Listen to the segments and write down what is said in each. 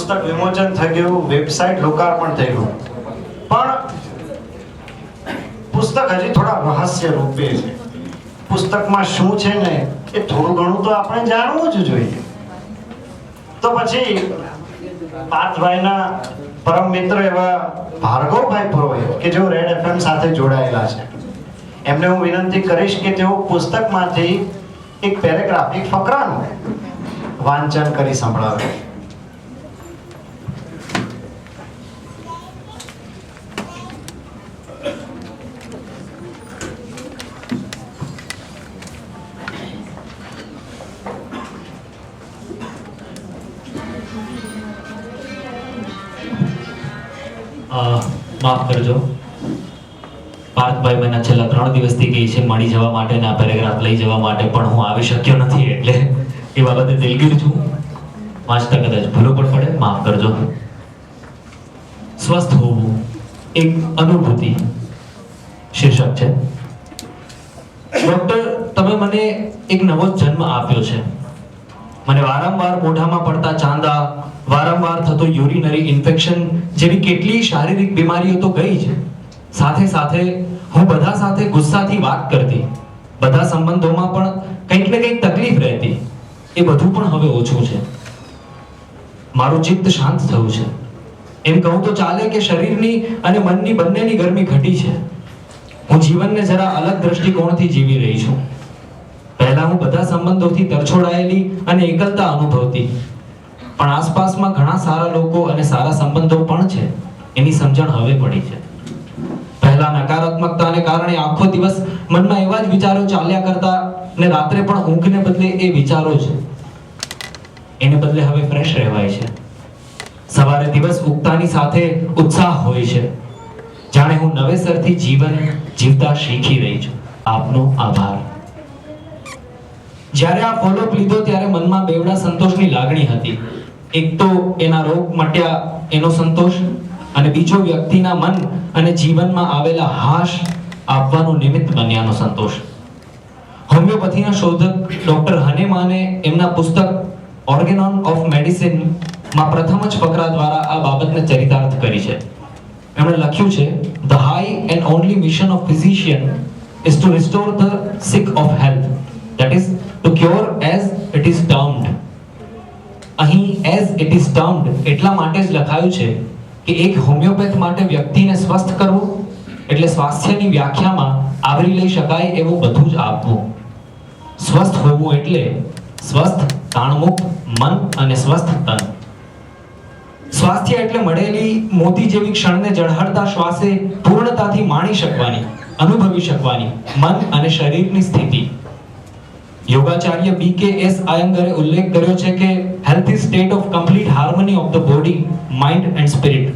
પુસ્તક વિમોચન થઈ ગયું, વેબસાઇટ લોકાર્પણ થઈ ગયું, પણ પુસ્તક હજી થોડા રહસ્ય રૂપે છે. પુસ્તકમાં શું છે ને એ થોડું ઘણું તો આપણે જાણવું જ જોઈએ. તો પછી પાર્થભાઈના પરમ મિત્ર એવા ભાર્ગવભાઈ પુરોહિત કે જેઓ રેડ એફએમ સાથે જોડાયેલા છે, એમને હું વિનંતી કરીશ કે તેઓ પુસ્તકમાંથી એક પેરેગ્રાફ, એક ફકરાનું વાંચન કરી સંભળાવે. માફ કરજો, પાર્થભાઈ મને છેલ્લા 3 દિવસથી કહે છે મળી જવા માટે ને આ પેરેગ્રાફ લઈ જવા માટે, પણ હું આવી શક્યો નથી, એટલે એ બાબતે દિલગીર છું. વાંચતા કદાચ ભૂલો પણ પડે, માફ કરજો. સ્વસ્થ હોવું એક અનુભૂતિ શીર્ષક છે. ડોક્ટર, તમે મને એક નવો જન્મ આપ્યો છે. મને વારંવાર મોઢામાં પડતા ચાંદા, વારંવાર થતો યુરિનરી ઇન્ફેક્શન જેવી કેટલી શારીરિક બીમારીઓ તો ગઈ છે. સાથે સાથે હું બધા સાથે ગુસ્સાથી વાત કરતી, બધા સંબંધોમાં પણ કંઈક ને કંઈક તકલીફ રહેતી. એ બધું પણ હવે ઓછું છે. મારું ચિત્ત શાંત થયું છે. એમ કહું તો ચાલે કે શરીરની અને મનની બંનેની ગરમી ઘટી છે. હું જીવનને જરા અલગ દ્રષ્ટિકોણથી જીવી રહી છું. પહેલા હું બધા સંબંધોથી તરછોડાયેલી અને એકલતા અનુભવતી, પણ આસપાસમાં ઘણા સારા લોકો અને સારા સંબંધો પણ છે એની સમજણ હવે પડી છે. પહેલા નકારાત્મકતાને કારણે આખો દિવસ મનમાં એવા જ વિચારો ચાલ્યા કરતા ને રાત્રે પણ ઊંઘને બદલે એ વિચારો જ. એને બદલે હવે ફ્રેશ રહેવાય છે. સવારે દિવસ ઉગતાની સાથે ઉત્સાહ હોય છે, જાણે હું નવેસરથી જીવન જીવતા શીખી રહી છું. આપનો આભાર. જ્યારે આ ફોલોઅપ લીધો ત્યારે મનમાં બેવડા સંતોષની લાગણી હતી. એક તો એના રોગ મટ્યા એનો સંતોષ, અને બીજો વ્યક્તિના મન અને જીવનમાં આવેલા હાશ આપવાનું નિમિત્ત બન્યાનો સંતોષ. હોમિયોપેથીના શોધક ડોક્ટર હનેમાને એમના પુસ્તક ઓર્ગેનોન ઓફ મેડિસિન માં પ્રથમ જ ફકરા દ્વારા આ બાબતને ચરિતાર્થ કરી છે. એમણે લખ્યું છે, the high and only mission of physician is to restore the sick of health, that is to cure as it is termed. અહીં એઝ ઇટ ઇઝ ટર્મ્ડ એટલા માટે જ લખાયું છે કે એક હોમિયોપેથ માટે વ્યક્તિને સ્વસ્થ કરવું એટલે સ્વાસ્થ્યની વ્યાખ્યામાં આવરી લઈ શકાય એવું બધું જ આપવું. સ્વસ્થ હોવું એટલે સ્વસ્થ તાણમુક્ત મન અને સ્વસ્થ તન. સ્વાસ્થ્ય એટલે મળેલી મોતી જેવી ક્ષણને ઝળહળતા શ્વાસે પૂર્ણતાથી માણી શકવાની, અનુભવી શકવાની મન અને શરીરની સ્થિતિ. યોગાચાર્ય BKS આયંગરે ઉલ્લેખ કર્યો છે કે health is state of complete harmony of the body, mind and spirit.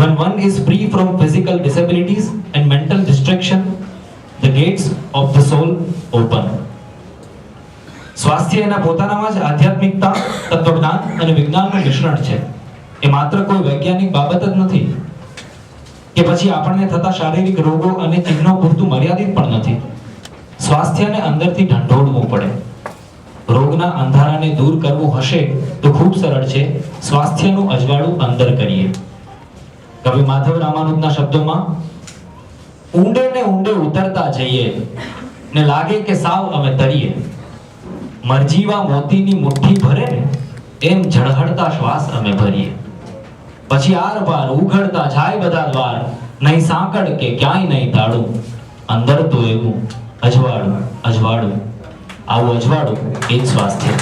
When one is free from physical disabilities and mental distraction, the gates of the soul open. સ્વાસ્થ્ય એના પોતાનામાં જ આધ્યાત્મિકતા, તત્વજ્ઞાન અને વિજ્ઞાનનું મિશ્રણ છે. એ માત્ર કોઈ વૈજ્ઞાનિક બાબત જ નથી કે પછી આપણને થતા શારીરિક રોગો અને ચિહ્નો પૂરતું મર્યાદિત પણ નથી. સ્વાસ્થ્યને અંદરથી ઢંઢોળવું પડે. રોગના અંધારાને દૂર કરવું હશે તો ખૂબ સરળ છે, સ્વાસ્થ્યનું અજવાળું અંદર કરીએ. કવિ માધવ રામાનુજના શબ્દોમાં, ઊંડે ને ઊંડે ઉતરતા જઈએ ને લાગે કે સાવ અમે તરીએ, મરજીવા મોતીની મુઠ્ઠી ભરે ને એમ ઝળહળતા શ્વાસ અમે ભરીએ. પછી આર પાર ઉઘડતા જાય બધા દ્વાર, નહીં સાંકળ કે ક્યાંય નહીં તાળું, અંદર તો એવું અજવાળું અજવાળું, આવું અજવાળું એ જ સ્વાસ્થ્ય.